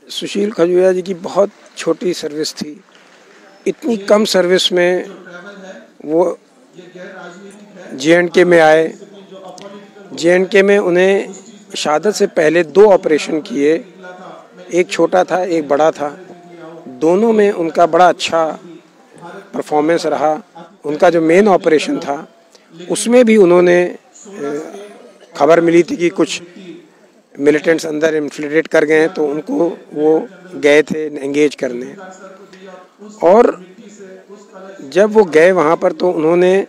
सुशील खजूरिया जी की बहुत छोटी सर्विस थी। इतनी कम सर्विस में वो J&K में आए। J&K में उन्हें शहादत से पहले 2 ऑपरेशन किए, एक छोटा था एक बड़ा था। दोनों में उनका बड़ा अच्छा परफॉर्मेंस रहा। उनका जो मेन ऑपरेशन था उसमें भी उन्होंने खबर मिली थी कि कुछ मिलिटेंट्स अंदर इन्फिल्ट्रेट कर गए हैं, तो उनको वो गए थे एंगेज करने। और जब वो गए वहाँ पर तो उन्होंने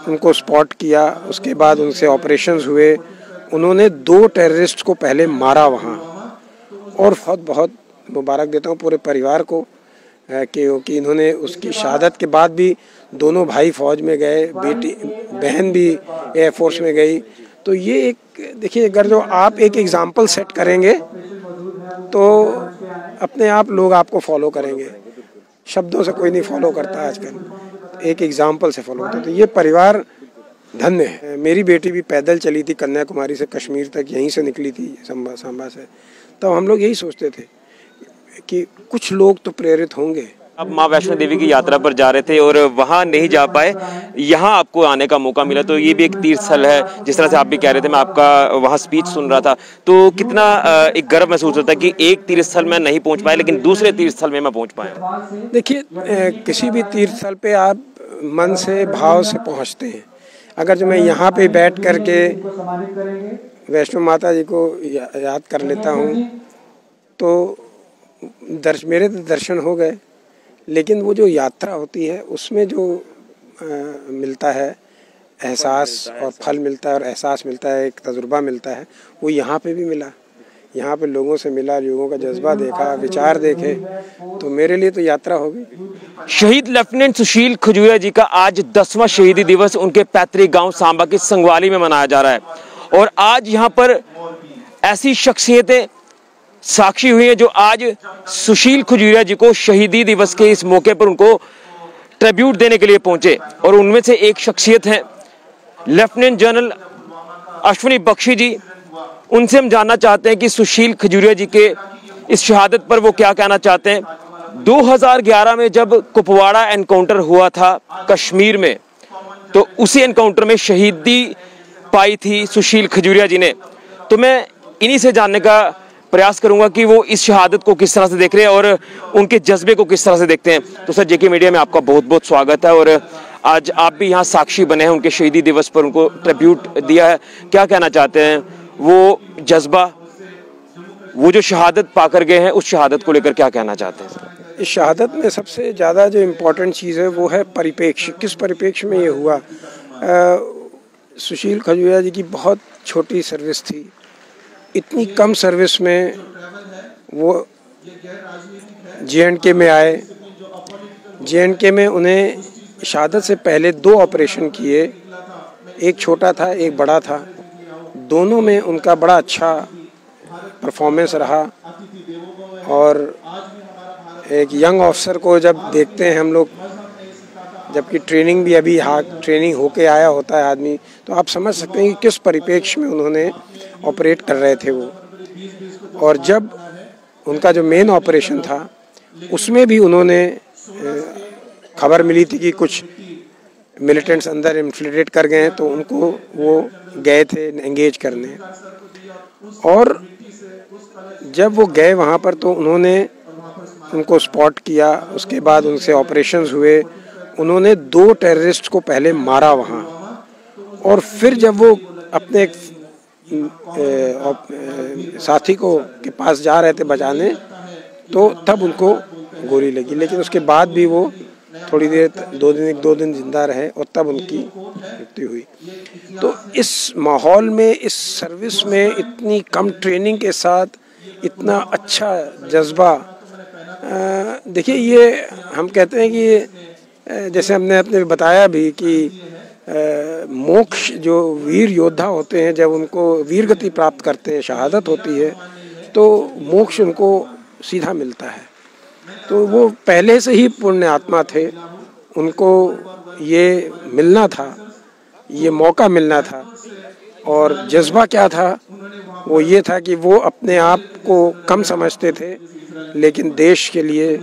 उनको स्पॉट किया। उसके बाद उनसे ऑपरेशंस हुए। उन्होंने 2 टेररिस्ट को पहले मारा वहाँ। और बहुत बहुत मुबारक देता हूँ पूरे परिवार को क्योंकि इन्होंने उसकी शहादत के बाद भी दोनों भाई फौज में गए, बेटी बहन भी एयरफोर्स में गई। तो ये एक देखिए, अगर जो आप एक एग्जाम्पल सेट करेंगे तो अपने आप लोग आपको फॉलो करेंगे। शब्दों से कोई नहीं फॉलो करता आजकल, एक एग्जाम्पल से फॉलो होता है। तो ये परिवार धन्य है। मेरी बेटी भी पैदल चली थी कन्याकुमारी से कश्मीर तक, यहीं से निकली थी सांबा से। तो हम लोग यही सोचते थे कि कुछ लोग तो प्रेरित होंगे। अब माँ वैष्णो देवी की यात्रा पर जा रहे थे और वहाँ नहीं जा पाए, यहाँ आपको आने का मौका मिला, तो ये भी एक तीर्थ स्थल है। जिस तरह से आप भी कह रहे थे, मैं आपका वहाँ स्पीच सुन रहा था, तो कितना एक गर्व महसूस होता है कि एक तीर्थ स्थल में नहीं पहुँच पाए लेकिन दूसरे तीर्थ स्थल में मैं पहुँच पाया। देखिए, किसी भी तीर्थ स्थल पे आप मन से भाव से पहुँचते हैं। अगर जो मैं यहाँ पे बैठ करके वैष्णो माता जी को याद कर लेता हूँ तो मेरे तो दर्शन हो गए। लेकिन वो जो यात्रा होती है उसमें जो मिलता है एहसास और फल मिलता है और एहसास मिलता है, एक तजुर्बा मिलता है, वो यहाँ पे भी मिला। यहाँ पे लोगों से मिला, लोगों का जज्बा देखा, विचार देखे, तो मेरे लिए तो यात्रा हो गई। शहीद लेफ्टिनेंट सुशील खजूरिया जी का आज 10वां शहीदी दिवस उनके पैतृक गांव सांबा की संगवाली में मनाया जा रहा है। और आज यहाँ पर ऐसी शख्सियतें साक्षी हुई हैं जो आज सुशील खजूरिया जी को शहीदी दिवस के इस मौके पर उनको ट्रिब्यूट देने के लिए पहुंचे। और उनमें से एक शख्सियत है लेफ्टिनेंट जनरल अश्विनी बख्शी जी। उनसे हम जानना चाहते हैं कि सुशील खजूरिया जी के इस शहादत पर वो क्या कहना चाहते हैं। 2011 में जब कुपवाड़ा एनकाउंटर हुआ था कश्मीर में, तो उसी एनकाउंटर में शहीदी पाई थी सुशील खजूरिया जी ने। तो मैं इन्हीं से जानने का प्रयास करूंगा कि वो इस शहादत को किस तरह से देख रहे हैं और उनके जज्बे को किस तरह से देखते हैं। तो सर, जेके मीडिया में आपका बहुत बहुत स्वागत है। और आज आप भी यहाँ साक्षी बने हैं, उनके शहीदी दिवस पर उनको ट्रिब्यूट दिया है। क्या कहना चाहते हैं, वो जज्बा, वो जो शहादत पाकर गए हैं, उस शहादत को लेकर क्या कहना चाहते हैं? इस शहादत में सबसे ज़्यादा जो इम्पोर्टेंट चीज़ है वो है परिप्रेक्ष्य। किस परिप्रेक्ष्य में ये हुआ। सुशील खजूरिया जी की बहुत छोटी सर्विस थी। इतनी कम सर्विस में वो J&K में आए। J&K में उन्हें शहादत से पहले 2 ऑपरेशन किए, एक छोटा था एक बड़ा था। दोनों में उनका बड़ा अच्छा परफॉर्मेंस रहा। और एक यंग ऑफिसर को जब देखते हैं हम लोग, जबकि ट्रेनिंग भी अभी ट्रेनिंग होके आया होता है आदमी, तो आप समझ सकते हैं कि किस परिप्रेक्ष्य में उन्होंने ऑपरेट कर रहे थे वो। और जब उनका जो मेन ऑपरेशन था उसमें भी उन्होंने खबर मिली थी कि कुछ मिलिटेंट्स अंदर इन्फिल्ट्रेट कर गए हैं, तो उनको वो गए थे एंगेज करने। और जब वो गए वहाँ पर तो उन्होंने उनको स्पॉट किया। उसके बाद उनसे ऑपरेशंस हुए। उन्होंने 2 टेररिस्ट को पहले मारा वहाँ। और फिर जब वो अपने साथी को के पास जा रहे थे बचाने, तो तब उनको गोली लगी। लेकिन उसके बाद भी वो थोड़ी देर 2 दिन जिंदा रहे और तब उनकी मृत्यु हुई। तो इस माहौल में, इस सर्विस में, इतनी कम ट्रेनिंग के साथ इतना अच्छा जज्बा, देखिए ये हम कहते हैं कि जैसे हमने अपने बताया भी कि मोक्ष जो वीर योद्धा होते हैं, जब उनको वीर गति प्राप्त करते हैं, शहादत होती है, तो मोक्ष उनको सीधा मिलता है। तो वो पहले से ही पुण्य आत्मा थे, उनको ये मिलना था, ये मौका मिलना था। और जज्बा क्या था, वो ये था कि वो अपने आप को कम समझते थे, लेकिन देश के लिए,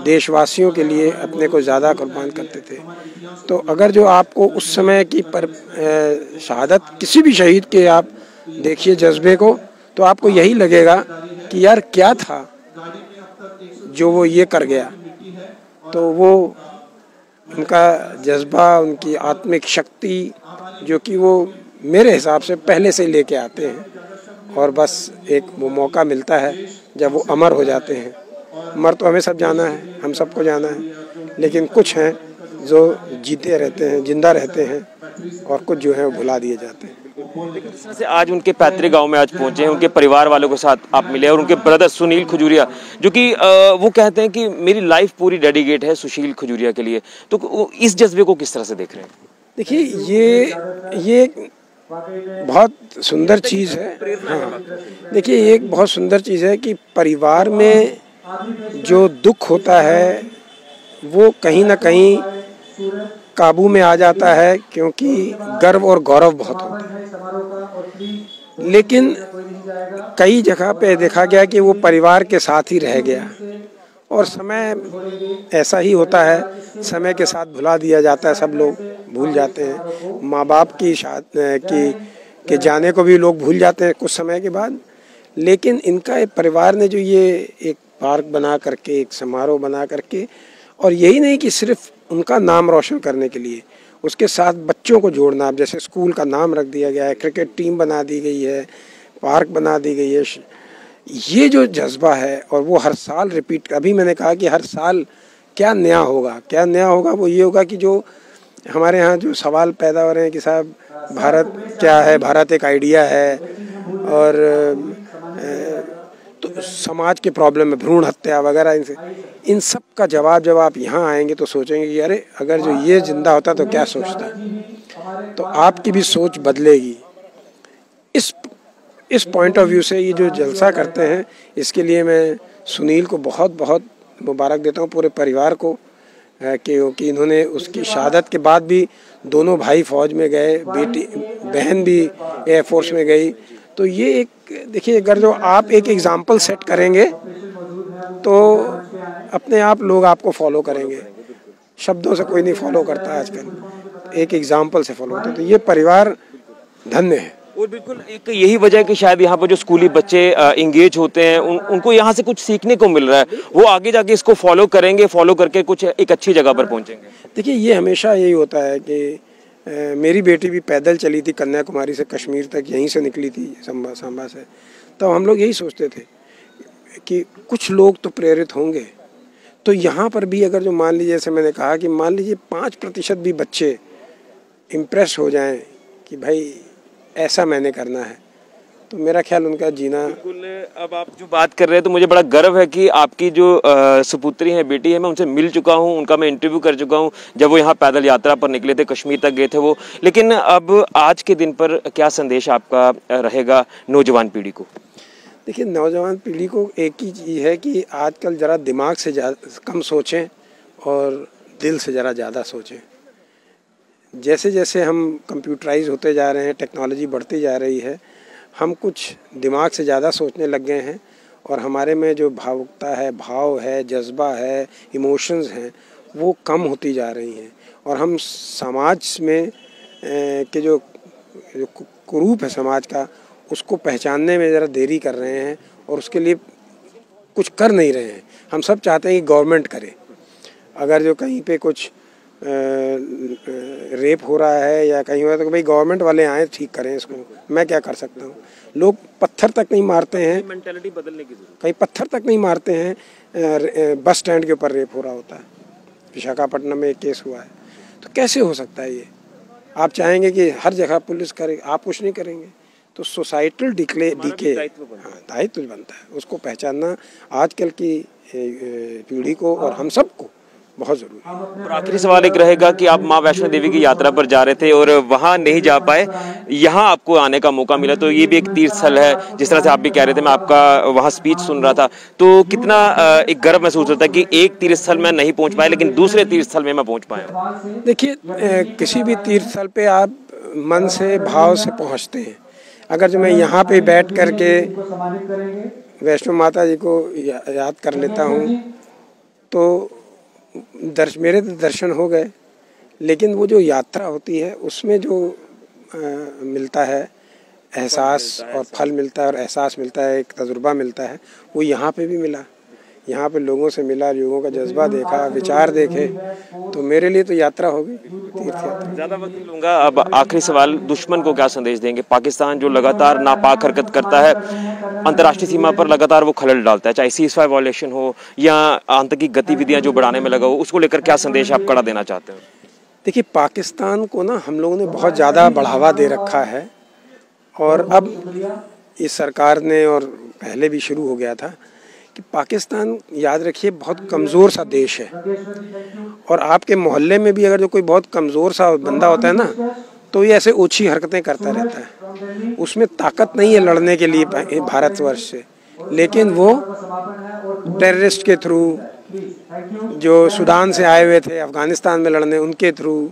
देशवासियों के लिए अपने को ज़्यादा कुर्बान करते थे। तो अगर जो आपको उस समय की शहादत किसी भी शहीद के आप देखिए जज्बे को, तो आपको यही लगेगा कि यार क्या था जो वो ये कर गया। तो वो उनका जज्बा, उनकी आत्मिक शक्ति, जो कि वो मेरे हिसाब से पहले से लेके आते हैं, और बस एक वो मौका मिलता है जब वो अमर हो जाते हैं। मर तो हमें सब जाना है, हम सबको जाना है, लेकिन कुछ हैं जो जीते रहते हैं, जिंदा रहते हैं, और कुछ जो है वो भुला दिए जाते हैं। जिस तरह से आज उनके पैतृक गांव में आज पहुंचे हैं, उनके परिवार वालों के साथ आप मिले, और उनके ब्रदर सुनील खजूरिया, जो कि वो कहते हैं कि मेरी लाइफ पूरी डेडिकेट है सुशील खजूरिया के लिए, तो इस जज्बे को किस तरह से देख रहे हैं? देखिए ये बहुत सुंदर चीज़ है। हाँ, देखिए ये एक बहुत सुंदर चीज़ है कि परिवार में जो दुख होता है वो कहीं ना कहीं काबू में आ जाता है, क्योंकि गर्व और गौरव बहुत होता है। लेकिन कई जगह पे देखा गया कि वो परिवार के साथ ही रह गया, और समय ऐसा ही होता है, समय के साथ भुला दिया जाता है, सब लोग भूल जाते हैं। माँ बाप के जाने को भी लोग भूल जाते हैं कुछ समय के बाद। लेकिन इनका परिवार ने जो ये एक पार्क बना करके, एक समारोह बना करके, और यही नहीं कि सिर्फ उनका नाम रोशन करने के लिए, उसके साथ बच्चों को जोड़ना, अब जैसे स्कूल का नाम रख दिया गया है, क्रिकेट टीम बना दी गई है, पार्क बना दी गई है, ये जो जज्बा है, और वो हर साल रिपीट, अभी मैंने कहा कि हर साल क्या नया होगा, वो ये होगा कि जो हमारे यहाँ जो सवाल पैदा हो रहे हैं कि साहब भारत क्या है, भारत एक आइडिया है, और तो समाज के प्रॉब्लम में भ्रूण हत्या वगैरह, इन सब का जवाब जब आप यहाँ आएंगे तो सोचेंगे कि अरे अगर जो ये जिंदा होता तो क्या सोचता, तो आपकी भी सोच बदलेगी। इस पॉइंट ऑफ व्यू से ये जो जलसा करते हैं, इसके लिए मैं सुनील को बहुत बहुत मुबारक देता हूँ, पूरे परिवार को, क्योंकि इन्होंने उसकी शहादत के बाद भी दोनों भाई फौज में गए, बेटी बहन भी एयरफोर्स में गई। तो ये एक देखिए, अगर जो आप एक एग्जाम्पल सेट करेंगे तो अपने आप लोग आपको फॉलो करेंगे। शब्दों से कोई नहीं फॉलो करता आजकल, एक एग्जाम्पल से फॉलो होता है। तो ये परिवार धन्य है। और बिल्कुल एक यही वजह है कि शायद यहाँ पर जो स्कूली बच्चे इंगेज होते हैं, उनको यहाँ से कुछ सीखने को मिल रहा है, वो आगे जाके इसको फॉलो करेंगे, फॉलो करके कुछ एक अच्छी जगह पर पहुँचेंगे। देखिए ये हमेशा यही होता है कि मेरी बेटी भी पैदल चली थी कन्याकुमारी से कश्मीर तक, यहीं से निकली थी सांबा से। तो हम लोग यही सोचते थे कि कुछ लोग तो प्रेरित होंगे। तो यहाँ पर भी अगर जो मान लीजिए, जैसे मैंने कहा कि मान लीजिए 5% भी बच्चे इम्प्रेस हो जाएं कि भाई ऐसा मैंने करना है, तो मेरा ख्याल उनका जीना। बिल्कुल। अब आप जो बात कर रहे हैं तो मुझे बड़ा गर्व है कि आपकी जो सुपुत्री है, बेटी है, मैं उनसे मिल चुका हूं, उनका मैं इंटरव्यू कर चुका हूं जब वो यहाँ पैदल यात्रा पर निकले थे, कश्मीर तक गए थे वो। लेकिन अब आज के दिन पर क्या संदेश आपका रहेगा नौजवान पीढ़ी को? देखिए नौजवान पीढ़ी को एक ही चीज़ है कि आजकल ज़रा दिमाग से कम सोचें और दिल से ज़रा ज़्यादा सोचें। जैसे जैसे हम कंप्यूटराइज होते जा रहे हैं, टेक्नोलॉजी बढ़ती जा रही है, हम कुछ दिमाग से ज़्यादा सोचने लग गए हैं, और हमारे में जो भावुकता है, भाव है, जज्बा है, इमोशंस हैं, वो कम होती जा रही हैं। और हम समाज में के जो कुरूप है समाज का, उसको पहचानने में ज़रा देरी कर रहे हैं, और उसके लिए कुछ कर नहीं रहे हैं। हम सब चाहते हैं कि गवर्नमेंट करे। अगर जो कहीं पे कुछ रेप हो रहा है या कहीं हो रहा है तो भाई गवर्नमेंट वाले आए ठीक करें इसको, मैं क्या कर सकता हूँ। लोग पत्थर तक नहीं मारते हैं, मेंटालिटी बदलने की जरूरत। कहीं पत्थर तक नहीं मारते हैं, बस स्टैंड के ऊपर रेप हो रहा होता है। विशाखापट्टनम में एक केस हुआ है, तो कैसे हो सकता है ये? आप चाहेंगे कि हर जगह पुलिस करे, आप कुछ नहीं करेंगे, तो सोसाइटल डीके दायित्व बनता है, उसको पहचानना आजकल की पीढ़ी को और हम सबको बहुत जरूरी है। और आखिरी सवाल एक रहेगा कि आप माँ वैष्णो देवी की यात्रा पर जा रहे थे और वहाँ नहीं जा पाए, यहाँ आपको आने का मौका मिला, तो ये भी एक तीर्थ स्थल है। जिस तरह से आप भी कह रहे थे, मैं आपका वहाँ स्पीच सुन रहा था, तो कितना एक गर्व महसूस होता है कि एक तीर्थ स्थल में नहीं पहुँच पाए लेकिन दूसरे तीर्थ स्थल में मैं पहुँच पाया। देखिए किसी भी तीर्थ स्थल पे आप मन से भाव से पहुंचते हैं। अगर जो मैं यहाँ पे बैठ कर के वैष्णो माता जी को याद कर लेता हूँ तो मेरे तो दर्शन हो गए, लेकिन वो जो यात्रा होती है उसमें जो मिलता है एहसास और फल मिलता है और एहसास मिलता है, एक तजुर्बा मिलता है, वो यहाँ पे भी मिला। यहाँ पे लोगों से मिला, लोगों का जज्बा देखा, विचार देखे, तो मेरे लिए तो यात्रा होगी, तीर्थ यात्रा। ज़्यादा वक्त नहीं लूँगा, अब आखिरी सवाल, दुश्मन को क्या संदेश देंगे? पाकिस्तान जो लगातार नापाक हरकत करता है, अंतर्राष्ट्रीय सीमा पर लगातार वो खलल डालता है, चाहे सीज़फायर वायलेशन हो या आतंकी गतिविधियाँ जो बढ़ाने में लगा हो, उसको लेकर क्या संदेश आप कड़ा देना चाहते हो? देखिए, पाकिस्तान को ना हम लोगों ने बहुत ज़्यादा बढ़ावा दे रखा है और अब इस सरकार ने, और पहले भी शुरू हो गया था, कि पाकिस्तान याद रखिए बहुत कमज़ोर सा देश है और आपके मोहल्ले में भी अगर जो कोई बहुत कमज़ोर सा बंदा होता है ना, तो ये ऐसे ओछी हरकतें करता रहता है। उसमें ताकत नहीं है लड़ने के लिए भारतवर्ष से, लेकिन वो टेररिस्ट के थ्रू, जो सूडान से आए हुए थे अफ़गानिस्तान में लड़ने, उनके थ्रू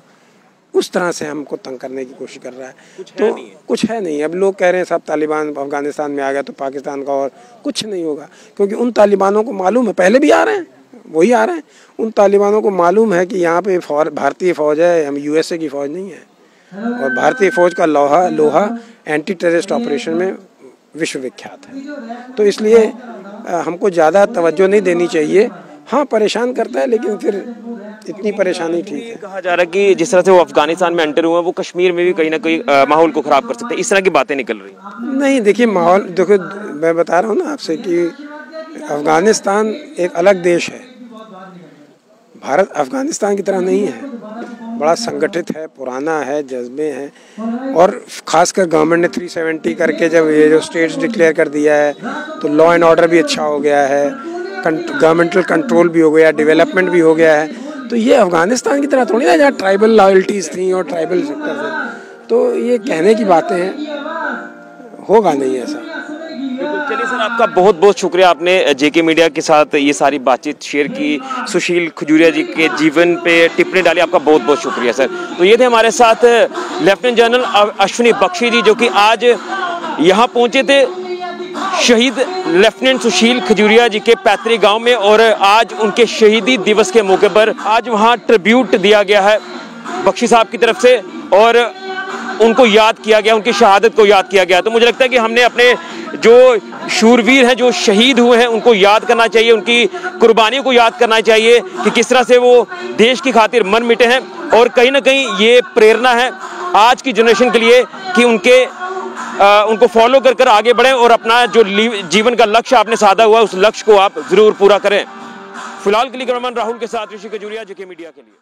उस तरह से हमको तंग करने की कोशिश कर रहा है। तो कुछ है नहीं। अब लोग कह रहे हैं सब तालिबान अफ़गानिस्तान में आ गया तो पाकिस्तान का, और कुछ नहीं होगा, क्योंकि उन तालिबानों को मालूम है, पहले भी आ रहे हैं, वही आ रहे हैं, उन तालिबानों को मालूम है कि यहाँ पे भारतीय फ़ौज है, हम USA की फ़ौज नहीं है, और भारतीय फ़ौज का लोहा एंटी टेररिस्ट ऑपरेशन में विश्व विख्यात है। तो इसलिए हमको ज़्यादा तवज्जो नहीं देनी चाहिए। हाँ, परेशान करता है, लेकिन फिर इतनी परेशानी ठीक है। कहा जा रहा है कि जिस तरह से वो अफगानिस्तान में एंटर हुआ, वो कश्मीर में भी कहीं ना कहीं माहौल को खराब कर सकते हैं, इस तरह की बातें निकल रही। नहीं, देखिए माहौल, देखो मैं बता रहा हूँ ना आपसे कि अफगानिस्तान एक अलग देश है, भारत अफगानिस्तान की तरह नहीं है, बड़ा संगठित है, पुराना है, जज्बे हैं, और ख़ासकर गवर्नमेंट ने 370 करके जब ये जो स्टेट्स डिक्लेयर कर दिया है तो लॉ एंड ऑर्डर भी अच्छा हो गया है, गवर्नमेंटल कंट्रोल भी हो गया, डेवलपमेंट भी हो गया है। तो ये अफ़गानिस्तान की तरह थोड़ी ना जहाँ ट्राइबल लॉयल्टीज़ थी और ट्राइबल सेक्टर थे, तो ये कहने की बातें हैं, होगा नहीं ऐसा। चलिए सर, आपका बहुत बहुत शुक्रिया, आपने JK मीडिया के साथ ये सारी बातचीत शेयर की, सुशील खजूरिया जी के जीवन पे टिप्पणी डाली, आपका बहुत बहुत शुक्रिया सर। तो ये थे हमारे साथ लेफ्टिनेंट जनरल अश्विनी बख्शी जी, जो कि आज यहाँ पहुँचे थे शहीद लेफ्टिनेंट सुशील खजूरिया जी के पैतृक गांव में, और आज उनके शहीदी दिवस के मौके पर आज वहां ट्रिब्यूट दिया गया है बख्शी साहब की तरफ से, और उनको याद किया गया, उनकी शहादत को याद किया गया। तो मुझे लगता है कि हमने अपने जो शूरवीर हैं, जो शहीद हुए हैं, उनको याद करना चाहिए, उनकी कुर्बानियों को याद करना चाहिए कि किस तरह से वो देश की खातिर मर मिटे हैं, और कहीं ना कहीं ये प्रेरणा है आज की जनरेशन के लिए कि उनको फॉलो कर आगे बढ़ें और अपना जो जीवन का लक्ष्य आपने साधा हुआ, उस लक्ष्य को आप जरूर पूरा करें। फिलहाल के लिए कैमरामैन राहुल के साथ ऋषि खजूरिया, JK मीडिया के लिए।